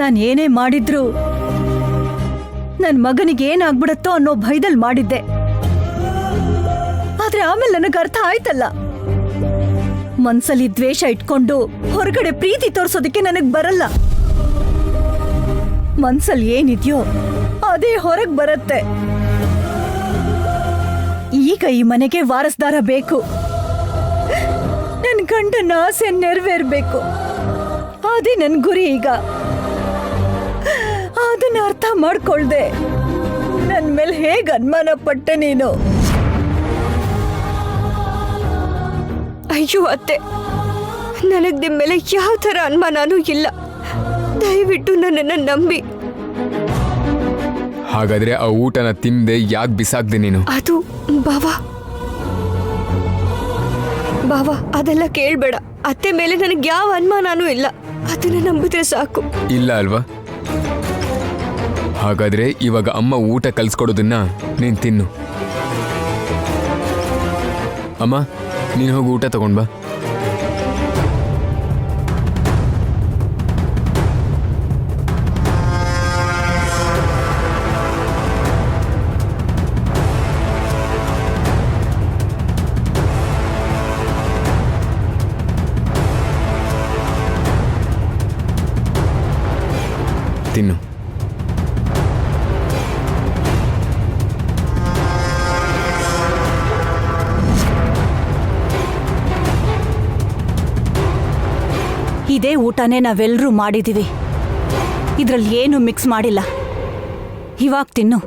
ನಾನು ಏನೇ ಮಾಡಿದ್ರು ನನ್ ಮಗನಿಗೆ ಏನಾಗ್ಬಿಡತ್ತೋ ಅನ್ನೋ ಭಯದಲ್ಲಿ ಮಾಡಿದ್ದೆ. ಆದ್ರೆ ಆಮೇಲೆ ನನಗೆ ಅರ್ಥ ಆಯ್ತಲ್ಲ, ಮನ್ಸಲ್ಲಿ ದ್ವೇಷ ಇಟ್ಕೊಂಡು ಹೊರಗಡೆ ಪ್ರೀತಿ ತೋರ್ಸೋದಕ್ಕೆ ನನಗ್ ಬರಲ್ಲ. ಮನ್ಸಲ್ಲಿ ಏನಿದ್ಯೋ ಅದೇ ಹೊರಗ್ ಬರತ್ತೆ. ಈಗ ಈ ಮನೆಗೆ ವಾರಸ್ದಾರ ಬೇಕು. ನನ್ ಗಂಡನ ಆಸೆ ನೆರವೇರ್ಬೇಕು. ಅದೇ ನನ್ ಗುರಿ. ಈಗ ಅದನ್ನ ಅರ್ಥ ಮಾಡ್ಕೊಳ್ದೆ ನನ್ ಮೇಲೆ ಹೇಗ್ ಅನುಮಾನ ಪಟ್ಟೆ ನೀನು? ಅಯ್ಯೋ ಅತ್ತೆ, ನನಗ್ ನಿಮ್ ಮೇಲೆ ಯಾವ ತರ ಅನುಮಾನನೂ ಇಲ್ಲ. ದಯವಿಟ್ಟು ನನ್ನನ್ನ ನಂಬಿ. ಹಾಗಾದ್ರೆ ಆ ಊಟನ ತಿಂದೆ ಯಾಕೆ ಬಿಸಾಕ್ದೆ ನೀನು? ಅದು ಬಾವಾ ಅದೆಲ್ಲ ಕೇಳ್ಬೇಡ. ಅತ್ತೆ ಮೇಲೆ ನನಗೆ ಯಾವ ಅನುಮಾನನೂ ಇಲ್ಲ. ಅದನ್ನ ನಂಬಿದ್ರೆ ಸಾಕು. ಇಲ್ಲ ಅಲ್ವಾ? ಹಾಗಾದ್ರೆ ಇವಾಗ ಅಮ್ಮ ಊಟ ಕಲ್ಸ್ಕೊಡೋದನ್ನ ನೀನ್ ತಿನ್ನು. ಅಮ್ಮ, ನೀನು ಹೋಗಿ ಊಟ ತಗೊಂಡ್ ಬಾ. ತಿನ್ನು. ಇದೇ ಊಟನೇ ನಾವೆಲ್ಲರೂ ಮಾಡಿದೀವಿ. ಇದ್ರಲ್ಲಿ ಏನು ಮಿಕ್ಸ್ ಮಾಡಿಲ್ಲ. ಇವಾಗ ತಿನ್ನು.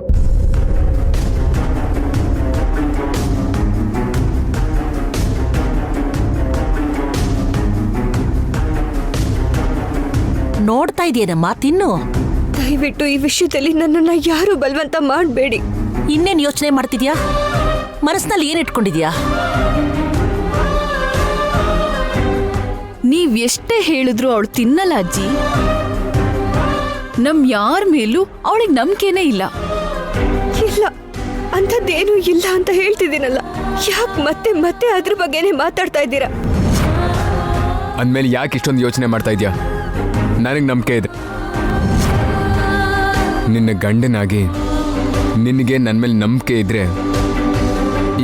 ನೋಡ್ತಾ ಇದೆಯೇನಮ್ಮ, ತಿನ್ನು. ದಯವಿಟ್ಟು ಈ ವಿಷಯದಲ್ಲಿ ನನ್ನನ್ನ ಯಾರು ಬಲವಂತ ಮಾಡಬೇಡಿ. ಇನ್ನೇನ್ ಯೋಚನೆ ಮಾಡ್ತಿದ್ಯಾ? ಮನಸ್ಸಿನಲ್ಲಿ ಏನ್ ಇಟ್ಕೊಂಡಿದ್ಯಾ? ನೀವ್ ಎಷ್ಟೇ ಹೇಳಿದ್ರು ಅವಳು ತಿನ್ನಲ್ಲ ಅಜ್ಜಿ. ನಮ್ ಯಾರ ಮೇಲೂ ಅವಳಿಗೆ ನಂಬಿಕೆನೇ ಇಲ್ಲ. ಇಲ್ಲ, ಅಂಥದ್ದೇನೂ ಇಲ್ಲ ಅಂತ ಹೇಳ್ತಿದ್ದೀನಲ್ಲ. ಯಾಕೆ ಮತ್ತೆ ಮತ್ತೆ ಅದ್ರ ಬಗ್ಗೆನೇ ಮಾತಾಡ್ತಾ ಇದ್ದೀರಾ? ಅಂದ್ಮೇಲೆ ಯಾಕೆ ಇಷ್ಟೊಂದು ಯೋಚನೆ ಮಾಡ್ತಾ ಇದ್ಯಾ? ನನಗೆ ನಂಬಿಕೆ ಇದೆ. ನಿನ್ನ ಗಂಡನಾಗಿ ನಿನಗೆ ನನ್ನ ಮೇಲೆ ನಂಬಿಕೆ ಇದ್ರೆ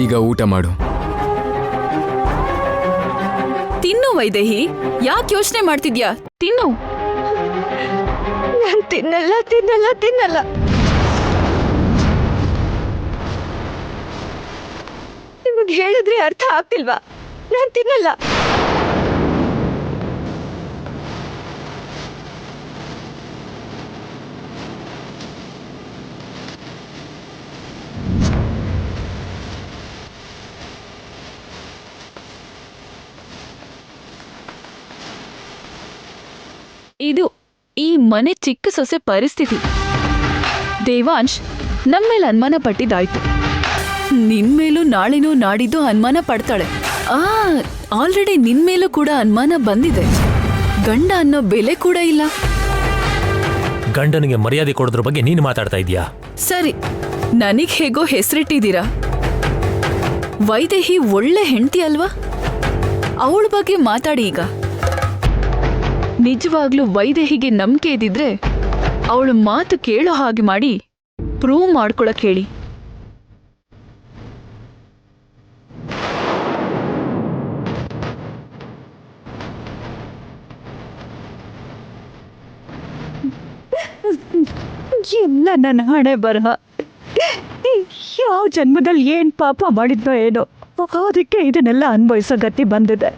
ಈಗ ಊಟ ಮಾಡು. ತಿನ್ನು ವೈದೇಹಿ, ಯಾಕೆ ಯೋಚನೆ ಮಾಡ್ತಿದ್ಯಾ? ತಿನ್ನು. ನಾನು ತಿನ್ನಲ್ಲ ತಿನ್ನಲ್ಲ ತಿನ್ನಲ್ಲ. ನಿಮಗೆ ಹೇಳಿದ್ರೆ ಅರ್ಥ ಆಗ್ತಿಲ್ವಾ? ನಾನು ತಿನ್ನಲ್ಲ. ಇದು ಈ ಮನೆ ಚಿಕ್ಕ ಸೊಸೆ ಪರಿಸ್ಥಿತಿ. ದೇವಾಂಶ್ ನಮ್ಮೇಲೆ ಅನುಮಾನ ಪಟ್ಟಿದ್ದಾಯ್ತು. ನಿನ್ಮೇಲೂ ನಾಳೆನೂ ನಾಡಿದ್ದು ಅನುಮಾನ ಪಡ್ತಾಳೆ. ಆಲ್ರೆಡಿ ನಿನ್ಮೇಲೂ ಕೂಡ ಅನುಮಾನ ಬಂದಿದೆ. ಗಂಡ ಅನ್ನೋ ಬೆಲೆ ಕೂಡ ಇಲ್ಲ. ಗಂಡನಿಗೆ ಮರ್ಯಾದೆ ಕೊಡೋದ್ರ ಬಗ್ಗೆ ನೀನು ಮಾತಾಡ್ತಾ ಇದೀಯಾ? ಸರಿ, ನನಗ್ ಹೇಗೋ ಹೆಸರಿಟ್ಟಿದ್ದೀರಾ. ವೈದೇಹಿ ಒಳ್ಳೆ ಹೆಂಡತಿ ಅಲ್ವಾ? ಅವಳ ಬಗ್ಗೆ ಮಾತಾಡಿ. ಈಗ ನಿಜವಾಗ್ಲೂ ವೈದೇಹಿಗೆ ನಂಬಿಕೆ ಇದ್ದಿದ್ರೆ ಅವಳು ಮಾತು ಕೇಳೋ ಹಾಗೆ ಮಾಡಿ ಪ್ರೂವ್ ಮಾಡ್ಕೊಳಕ್ ಹೇಳಿ. ಎಲ್ಲ ನನ್ನ ಹಣೆ ಬರಹ. ಯಾವ ಜನ್ಮದಲ್ಲಿ ಏನ್ ಪಾಪ ಮಾಡಿದ್ನೋ ಏನೋ, ಅದಕ್ಕೆ ಇದನ್ನೆಲ್ಲ ಅನ್ಭವಿಸೋ ಗತಿ ಬಂದಿದೆ.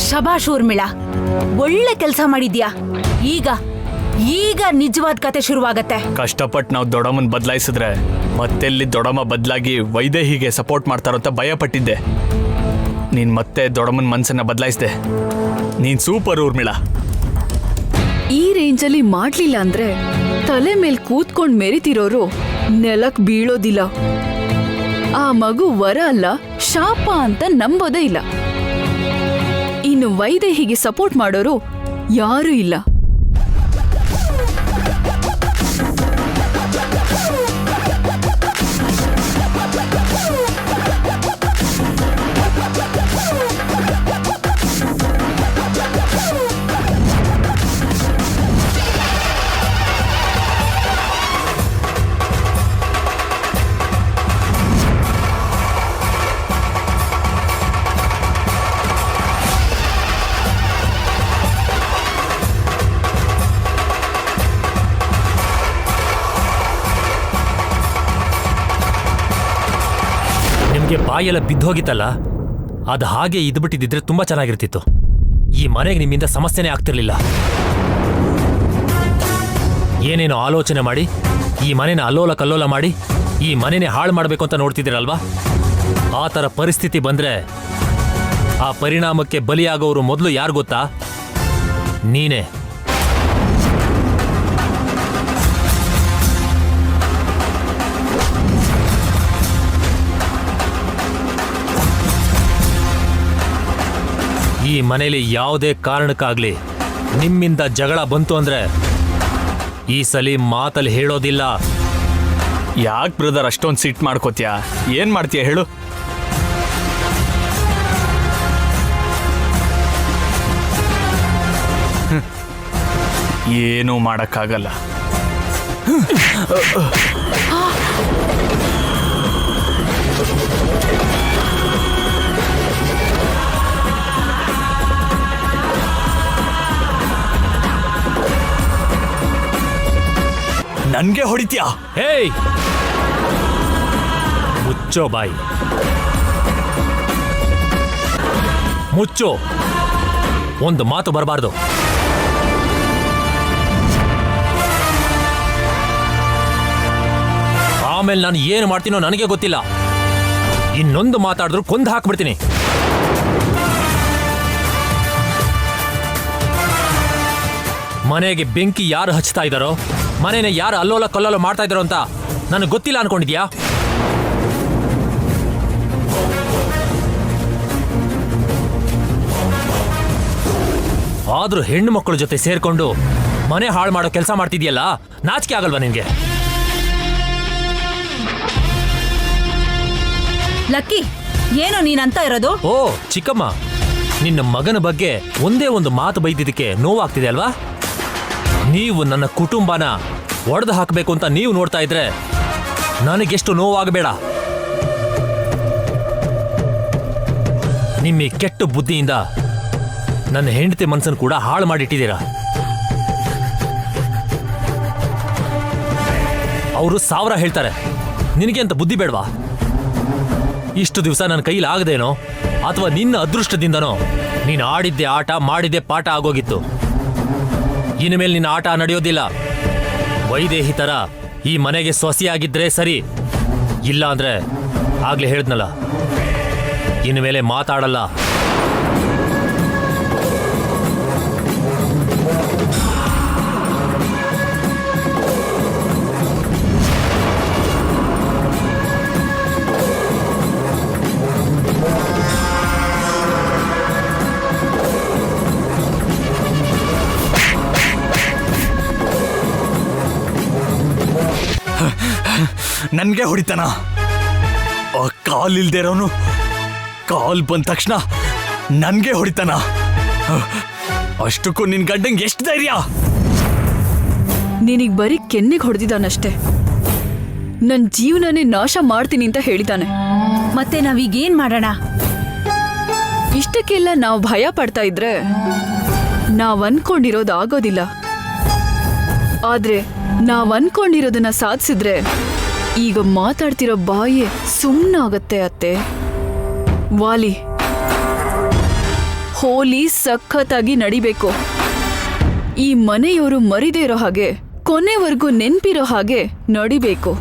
ಶಬಾಷ್ ಊರ್ಮಿಳಾ, ಒಳ್ಳೆ ಕೆಲಸ ಮಾಡಿದ್ಯಾ. ಈಗ ಈಗ ನಿಜವಾದ ಕತೆ ಶುರುವಾಗತ್ತೆ. ಕಷ್ಟಪಟ್ಟು ನಾವು ದೊಡ್ಡಮ್ಮನ್ ಬದಲಾಯಿಸಿದ್ರೆ ಮತ್ತೆಲ್ಲಿ ದೊಡ್ಡಮ್ಮ ಬದಲಾಗಿ ವೈದೇಹಿಗೆ ಸಪೋರ್ಟ್ ಮಾಡ್ತಾರೋ ಅಂತ ಭಯ ಪಟ್ಟಿದ್ದೆ. ನೀನ್ ಮತ್ತೆ ದೊಡ್ಡಮ್ಮನ ಮನ್ಸನ್ನ ಬದಲಾಯಿಸ್ದೆ. ನೀನ್ ಸೂಪರ್ ಊರ್ಮಿಳಾ. ಈ ರೇಂಜಲ್ಲಿ ಮಾಡ್ಲಿಲ್ಲ ಅಂದ್ರೆ ತಲೆ ಮೇಲ್ ಕೂತ್ಕೊಂಡ್ ಮೆರಿತಿರೋರು ನೆಲಕ್ ಬೀಳೋದಿಲ್ಲ. ಆ ಮಗು ವರ ಅಲ್ಲ, ಶಾಪ ಅಂತ ನಂಬೋದೇ ಇಲ್ಲ. ಇನ್ನು ವೈದೇಹಿಗೆ ಸಪೋರ್ಟ್ ಮಾಡೋರು ಯಾರೂ ಇಲ್ಲ. ನಿಮ್ಗೆ ಬಾಯೆಲ್ಲ ಬಿದ್ದೋಗಿತ್ತಲ್ಲ, ಅದು ಹಾಗೆ ಇದ್ಬಿಟ್ಟಿದ್ರೆ ತುಂಬಾ ಚೆನ್ನಾಗಿರ್ತಿತ್ತು. ಈ ಮನೆಗೆ ನಿಮ್ಮಿಂದ ಸಮಸ್ಯೆನೇ ಆಗ್ತಿರ್ಲಿಲ್ಲ. ಏನೇನೋ ಆಲೋಚನೆ ಮಾಡಿ ಈ ಮನೆನ ಅಲ್ಲೋಲ ಕಲ್ಲೋಲ ಮಾಡಿ ಈ ಮನೆನೇ ಹಾಳು ಮಾಡಬೇಕು ಅಂತ ನೋಡ್ತಿದ್ದೀರಲ್ವಾ? ಆ ಥರ ಪರಿಸ್ಥಿತಿ ಬಂದ್ರೆ ಆ ಪರಿಣಾಮಕ್ಕೆ ಬಲಿಯಾಗೋರು ಮೊದಲು ಯಾರು ಗೊತ್ತಾ? ನೀನೇ. ಈ ಮನೇಲಿ ಯಾವುದೇ ಕಾರಣಕ್ಕಾಗ್ಲಿ ನಿಮ್ಮಿಂದ ಜಗಳ ಬಂತು ಅಂದ್ರೆ ಈ ಸಲಿ ಮಾತಲ್ಲಿ ಹೇಳೋದಿಲ್ಲ. ಯಾಕೆ ಬ್ರದರ್ ಅಷ್ಟೊಂದು ಸಿಟ್ ಮಾಡ್ಕೋತ್ಯಾ? ಏನ್ ಮಾಡ್ತೀಯ ಹೇಳು? ಏನೂ ಮಾಡಕ್ಕಾಗಲ್ಲ. ನನ್ಗೆ ಹೊಡಿತ್ಯಾ? ಹೇಯ್, ಮುಚ್ಚೋ ಬಾಯಿ, ಮುಚ್ಚೋ. ಒಂದು ಮಾತು ಬರಬಾರ್ದು. ಆಮೇಲೆ ನಾನು ಏನು ಮಾಡ್ತೀನೋ ನನಗೆ ಗೊತ್ತಿಲ್ಲ. ಇನ್ನೊಂದು ಮಾತಾಡಿದ್ರು ಕೊಂದು ಹಾಕ್ಬಿಡ್ತೀನಿ. ಮನೆಗೆ ಬೆಂಕಿ ಯಾರು ಹಚ್ತಾ ಇದ್ದಾರೋ, ಮನೆನೇ ಯಾರು ಅಲ್ಲೋಲ ಕಲ್ಲೋಲ ಮಾಡ್ತಾ ಇದ್ದಾರೋ ಅಂತ ನನಗೆ ಗೊತ್ತಿಲ್ಲ ಅನ್ಕೊಂಡಿದ್ಯಾ? ಆದ್ರೂ ಹೆಣ್ಣು ಮಕ್ಕಳ ಜೊತೆ ಸೇರ್ಕೊಂಡು ಮನೆ ಹಾಳು ಮಾಡೋ ಕೆಲಸ ಮಾಡ್ತಿದ್ಯಲ್ಲ, ನಾಚಿಕೆ ಆಗಲ್ವಾ ನಿನ್ಗೆ? ಲಕ್ಕಿ, ಏನೋ ನೀನಂತ ಇರೋದು? ಓ ಚಿಕ್ಕಮ್ಮ, ನಿನ್ನ ಮಗನ ಬಗ್ಗೆ ಒಂದೇ ಒಂದು ಮಾತು ಬೈದಿದ್ದಕ್ಕೆ ನೋವಾಗ್ತಿದೆ ಅಲ್ವಾ? ನೀವು ನನ್ನ ಕುಟುಂಬನ ಒಡೆದು ಹಾಕಬೇಕು ಅಂತ ನೀವು ನೋಡ್ತಾ ಇದ್ರೆ ನನಗೆಷ್ಟು ನೋವಾಗಬೇಡ. ನಿಮ್ಮ ಈ ಕೆಟ್ಟ ಬುದ್ಧಿಯಿಂದ ನನ್ನ ಹೆಂಡತಿ ಮನಸ್ಸನ್ನು ಕೂಡ ಹಾಳು ಮಾಡಿಟ್ಟಿದ್ದೀರಾ. ಅವರು 1000 ಹೇಳ್ತಾರೆ, ನಿನಗೆ ಅಂತ ಬುದ್ಧಿ ಬೇಡವಾ? ಇಷ್ಟು ದಿವಸ ನನ್ನ ಕೈಲಿ ಆಗದೇನೋ ಅಥವಾ ನಿನ್ನ ಅದೃಷ್ಟದಿಂದನೋ ನೀನು ಆಡಿದ್ದೆ ಆಟ, ಮಾಡಿದ್ದೆ ಪಾಠ ಆಗೋಗಿತ್ತು. ಇನ್ಮೇಲೆ ನಿನ್ನ ಆಟ ನಡೆಯೋದಿಲ್ಲ. ವೈದೇಹಿ ಥರ ಈ ಮನೆಗೆ ಸೊಸೆಯಾಗಿದ್ರೆ ಸರಿ, ಇಲ್ಲ ಅಂದ್ರೆ ಆಗ್ಲೇ ಹೇಳಿದ್ನಲ್ಲ, ಇನ್ಮೇಲೆ ಮಾತಾಡಲ್ಲ. ನನ್ಗೆ ಹೊಡಿತಾನ? ಕಾಲಿಲ್ದೇ ಇರೋನು ಕಾಲ್ ಬಂದ ತಕ್ಷಣ ನನ್ಗೆ ಹೊಡಿತಾನ? ಅಷ್ಟಕ್ಕೂ ನಿನ್ ಗಂಡಂಗೆ ಎಷ್ಟು ಧೈರ್ಯ? ನಿನಗ್ ಬರೀ ಕೆನ್ನೆಗೆ ಹೊಡೆದಿದ್ದಾನಷ್ಟೇ. ನನ್ ಜೀವನನೇ ನಾಶ ಮಾಡ್ತೀನಿ ಅಂತ ಹೇಳಿದಾನೆ. ಮತ್ತೆ ನಾವೀಗೇನ್ ಮಾಡೋಣ? ಇಷ್ಟಕ್ಕೆಲ್ಲ ನಾವು ಭಯ ಪಡ್ತಾ ಇದ್ರೆ ನಾವ್ ಅನ್ಕೊಂಡಿರೋದು ಆಗೋದಿಲ್ಲ. ಆದ್ರೆ ನಾವ್ ಅನ್ಕೊಂಡಿರೋದನ್ನ ಸಾಧಿಸಿದ್ರೆ ಈಗ ಮಾತಾಡ್ತಿರೋ ಬಾಯಿ ಸುಮ್ಮನಾಗತ್ತೆ ಅತ್ತೆ. ವಾಲಿ, ಹೋಲಿ ಸಖತ್ತಾಗಿ ನಡಿಬೇಕು. ಈ ಮನೆಯವರು ಮರಿದೇ ಇರೋ ಹಾಗೆ ಕೊನೆವರೆಗೂ ನೆನ್ಪಿರೋ ಹಾಗೆ ನಡಿಬೇಕು.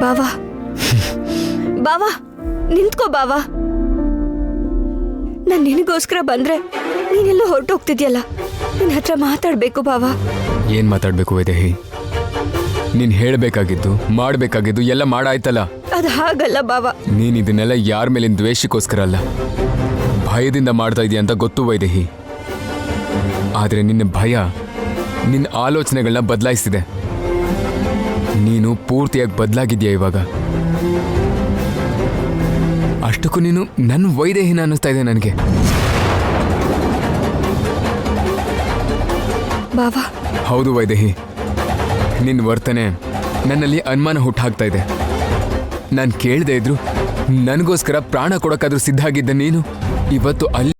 ಬಾವಾ ಬಾವಾ ನಿಂತ್ಕೋ ಬಾವಾ. ನಾನು ನಿನಗೋಸ್ಕರ ಬಂದ್ರೆ ನೀನೆಲ್ಲೋ ಹೊರಟೋಗ್ತಿದ್ಯಲ್ಲ, ನಿನ್ನ ಹತ್ರ ಮಾತಾಡ್ಬೇಕು ಬಾವಾ. ಏನ್ ಮಾತಾಡ್ಬೇಕು ವೈದೇಹಿ? ನೀನ್ ಹೇಳ್ಬೇಕಾಗಿದ್ದು ಮಾಡ್ಬೇಕಾಗಿದ್ದು ಎಲ್ಲ ಮಾಡಾಯ್ತಲ್ಲ. ಅದು ಹಾಗಲ್ಲ ಬಾವಾ. ನೀನ್ ಇದನ್ನೆಲ್ಲ ಯಾರ ಮೇಲಿನ ದ್ವೇಷಕ್ಕೋಸ್ಕರ ಅಲ್ಲ, ಭಯದಿಂದ ಮಾಡ್ತಾ ಇದೀಯ ಅಂತ ಗೊತ್ತು ವೈದೇಹಿ. ಆದ್ರೆ ನಿನ್ನ ಭಯ ನಿನ್ನ ಆಲೋಚನೆಗಳನ್ನ ಬದಲಾಯಿಸ್ತಿದೆ. ನೀನು ಪೂರ್ತಿಯಾಗಿ ಬದಲಾಗಿದ್ಯಾ ಇವಾಗ. ಅಷ್ಟಕ್ಕೂ ನೀನು ನನ್ನ ವೈದೇಹಿನ ಅನ್ನಿಸ್ತಾ ಇದೆ ನನಗೆ. ಬಾವಾ ಹೌದು ವೈದೇಹಿ, ನಿನ್ನ ವರ್ತನೆ ನನ್ನಲ್ಲಿ ಅನುಮಾನ ಹುಟ್ಟಾಗ್ತಾ ಇದೆ. ನಾನು ಕೇಳದೆ ಇದ್ರು ನನಗೋಸ್ಕರ ಪ್ರಾಣ ಕೊಡೋಕ್ಕಾದ್ರೂ ಸಿದ್ಧ ಆಗಿದ್ದ ನೀನು ಇವತ್ತು ಅಲ್ಲಿ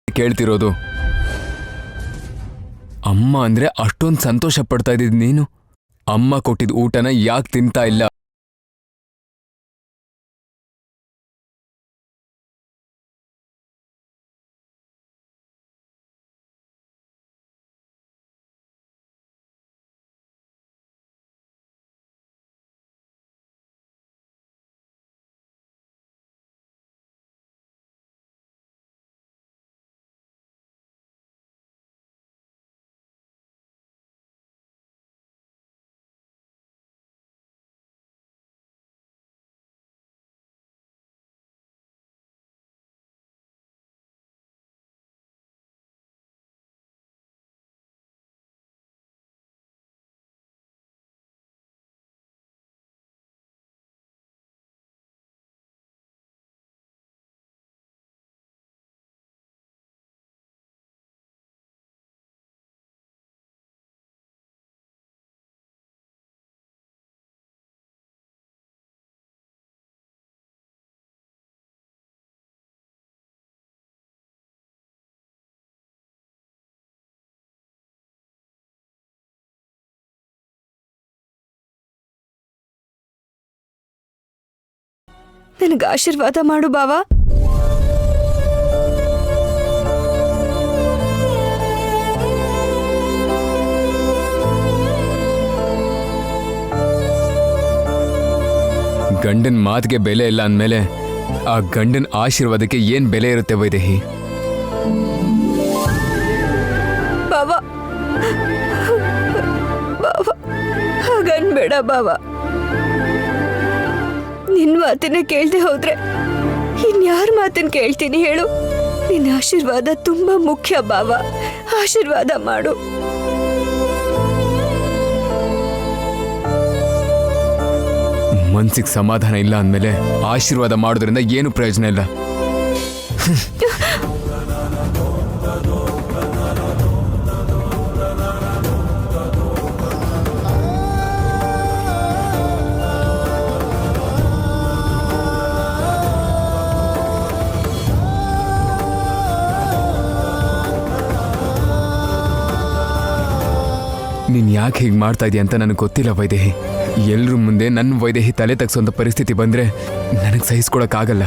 ಕೇಳ್ತಿರೋದು ಅಮ್ಮ ಅಂದ್ರೆ ಅಷ್ಟೊಂದು ಸಂತೋಷ ಪಡ್ತಾ ಇದ್ದಿದ್ ನೀನು ಅಮ್ಮ ಕೊಟ್ಟಿದ್ದ ಊಟನ ಯಾಕೆ ತಿಂತಾ ಇಲ್ಲ? ನನಗೆ ಆಶೀರ್ವಾದ ಮಾಡು ಬಾವ. ಗಂಡನ ಮಾತಿಗೆ ಬೆಲೆ ಇಲ್ಲ ಅಂದಮೇಲೆ ಆ ಗಂಡನ ಆಶೀರ್ವಾದಕ್ಕೆ ಏನ್ ಬೆಲೆ ಇರುತ್ತೆ ವೈದೇಹಿ? ಬಾವ ಬಾವ ಹಾಗನ್ಬೇಡ ಬಾವ. ನಿನ್ ಮಾತನ್ನ ಕೇಳ್ದೆ ಹೋದ್ರೆ ಇನ್ಯಾರ ಮಾತನ್ನ ಕೇಳ್ತೀನಿ ಹೇಳು? ನಿನ್ನ ಆಶೀರ್ವಾದ ತುಂಬಾ ಮುಖ್ಯ ಬಾವ. ಆಶೀರ್ವಾದ ಮಾಡು. ಮನ್ಸಿಗೆ ಸಮಾಧಾನ ಇಲ್ಲ ಅಂದಮೇಲೆ ಆಶೀರ್ವಾದ ಮಾಡೋದ್ರಿಂದ ಏನು ಪ್ರಯೋಜನ ಇಲ್ಲ. ನೀನ್ ಯಾಕೆ ಹೀಗೆ ಮಾಡ್ತಾ ಇದೀಯ ಅಂತ ನನಗೆ ಗೊತ್ತಿಲ್ಲ ವೈದೇಹಿ. ಎಲ್ರ ಮುಂದೆ ನನ್ನ ವೈದೇಹಿ ತಲೆ ತಗ್ಸೋಂಥ ಪರಿಸ್ಥಿತಿ ಬಂದ್ರೆ ನನಗೆ ಸಹಿಸ್ಕೊಳಕ್ಕಾಗಲ್ಲ.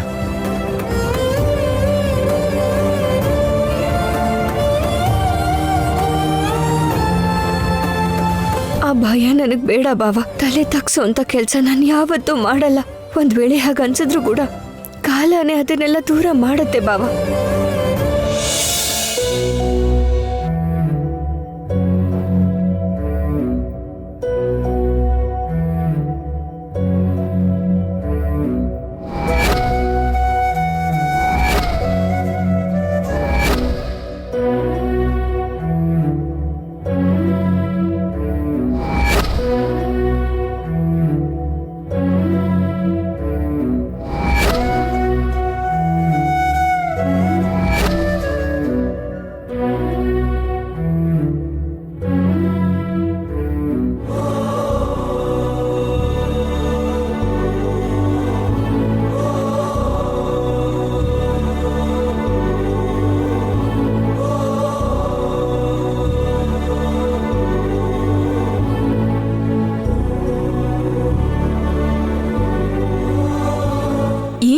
ಆ ಭಯ ನನಗ್ ಬೇಡ ಬಾವ. ತಲೆ ತಗ್ಸೋ ಅಂತ ಕೆಲ್ಸ ನಾನು ಯಾವತ್ತೂ ಮಾಡಲ್ಲ. ಒಂದ್ ವೇಳೆ ಹಾಗನ್ಸಿದ್ರು ಕೂಡ ಕಾಲನೇ ಅದನ್ನೆಲ್ಲ ದೂರ ಮಾಡತ್ತೆ ಬಾವ.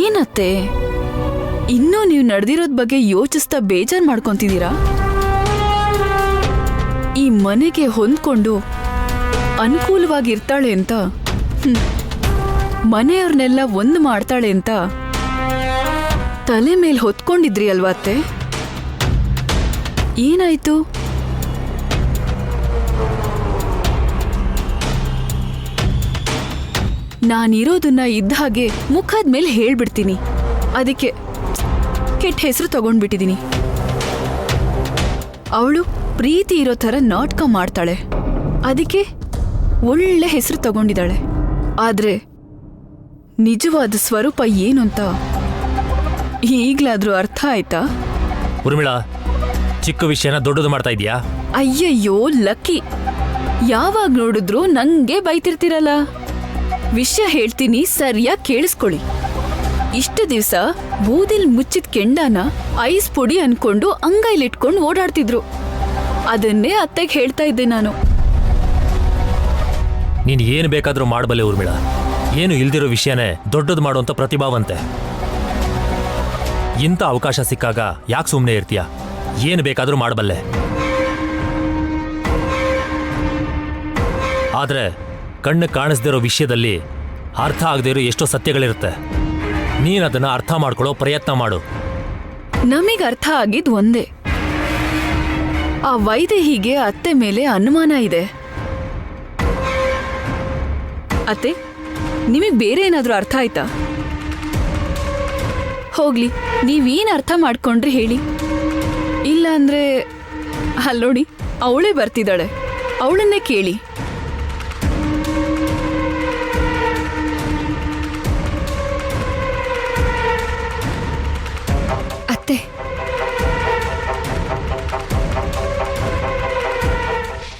ಏನತ್ತೆ, ಇನ್ನೂ ನೀವು ನಡೆದಿರೋದ್ ಬಗ್ಗೆ ಯೋಚಿಸ್ತಾ ಬೇಜಾರ್ ಮಾಡ್ಕೊಂತಿದ್ದೀರಾ? ಈ ಮನೆಗೆ ಹೊಂದ್ಕೊಂಡು ಅನುಕೂಲವಾಗಿರ್ತಾಳೆ ಅಂತ, ಮನೆಯವ್ರನ್ನೆಲ್ಲ ಒಂದು ಮಾಡ್ತಾಳೆ ಅಂತ ತಲೆ ಮೇಲೆ ಹೊತ್ಕೊಂಡಿದ್ರಿ ಅಲ್ವಾ ಅತ್ತೆ? ಏನಾಯ್ತು? ನಾನಿರೋದನ್ನ ಇದ್ದ ಹಾಗೆ ಮುಖದ ಮೇಲೆ ಹೇಳ್ಬಿಡ್ತೀನಿ. ಅದಕ್ಕೆ ಕೆಟ್ಟ ಹೆಸರು ತಗೊಂಡ್ಬಿಟ್ಟಿದ್ದೀನಿ. ಅವಳು ಪ್ರೀತಿ ಇರೋ ಥರ ನಾಟಕ ಮಾಡ್ತಾಳೆ, ಅದಕ್ಕೆ ಒಳ್ಳೆ ಹೆಸರು ತಗೊಂಡಿದ್ದಾಳೆ. ಆದ್ರೆ ನಿಜವಾದ ಸ್ವರೂಪ ಏನು ಅಂತ ಈಗ್ಲಾದ್ರೂ ಅರ್ಥ ಆಯ್ತಾ? ಉರ್ಮಿಳಾ, ಚಿಕ್ಕ ವಿಷಯನ ದೊಡ್ಡದು ಮಾಡ್ತಾ ಇದೀಯಾ? ಅಯ್ಯಯ್ಯೋ ಲಕ್ಕಿ, ಯಾವಾಗ ನೋಡಿದ್ರು ನಂಗೆ ಬೈತಿರ್ತೀರಲ್ಲ. ವಿಷಯ ಹೇಳ್ತೀನಿ, ಸರಿಯಾಗಿ ಕೇಳಿಸ್ಕೊಳ್ಳಿ. ಇಷ್ಟು ದಿವಸ ಬೂದಿಲ್ ಮುಚ್ಚಿದ ಕೆಂಡನ ಐಸ್ ಪುಡಿ ಅನ್ಕೊಂಡು ಅಂಗೈಲಿಟ್ಕೊಂಡು ಓಡಾಡ್ತಿದ್ರು. ಅದನ್ನೇ ಅತ್ತೆಗೆ ಹೇಳ್ತಾ ಇದ್ದೆ ನಾನು. ನೀನು ಏನು ಬೇಕಾದ್ರೂ ಮಾಡಬಲ್ಲೆ ಉರ್ಮಿಳಾ. ಏನು ಇಲ್ದಿರೋ ವಿಷಯನೇ ದೊಡ್ಡದು ಮಾಡುವಂತ ಪ್ರತಿಭಾವಂತೆ. ಇಂಥ ಅವಕಾಶ ಸಿಕ್ಕಾಗ ಯಾಕೆ ಸುಮ್ಮನೆ ಇರ್ತೀಯ? ಏನು ಬೇಕಾದ್ರೂ ಮಾಡಬಲ್ಲೆ. ಆದ್ರೆ ಕಣ್ಣು ಕಾಣಿಸ್ದಿರೋ ವಿಷಯದಲ್ಲಿ ಅರ್ಥ ಆಗದೇ ಇರೋ ಎಷ್ಟೋ ಸತ್ಯಗಳಿರುತ್ತೆ. ನೀನು ಅದನ್ನ ಅರ್ಥ ಮಾಡ್ಕೊಳ್ಳೋ ಪ್ರಯತ್ನ ಮಾಡು. ನಮಗ್ ಅರ್ಥ ಆಗಿದ್ ಒಂದೇ, ಆ ವೈದೇಹಿಗೆ ಅತ್ತೆ ಮೇಲೆ ಅನುಮಾನ ಇದೆ. ಅತ್ತೆ, ನಿಮಗ್ ಬೇರೆ ಏನಾದ್ರೂ ಅರ್ಥ ಆಯ್ತಾ? ಹೋಗ್ಲಿ, ನೀವೇನ್ ಅರ್ಥ ಮಾಡ್ಕೊಂಡ್ರಿ ಹೇಳಿ. ಇಲ್ಲ ಅಂದ್ರೆ ಅಲ್ಲೋಡಿ, ಅವಳೇ ಬರ್ತಿದ್ದಾಳೆ, ಅವಳನ್ನೇ ಕೇಳಿ.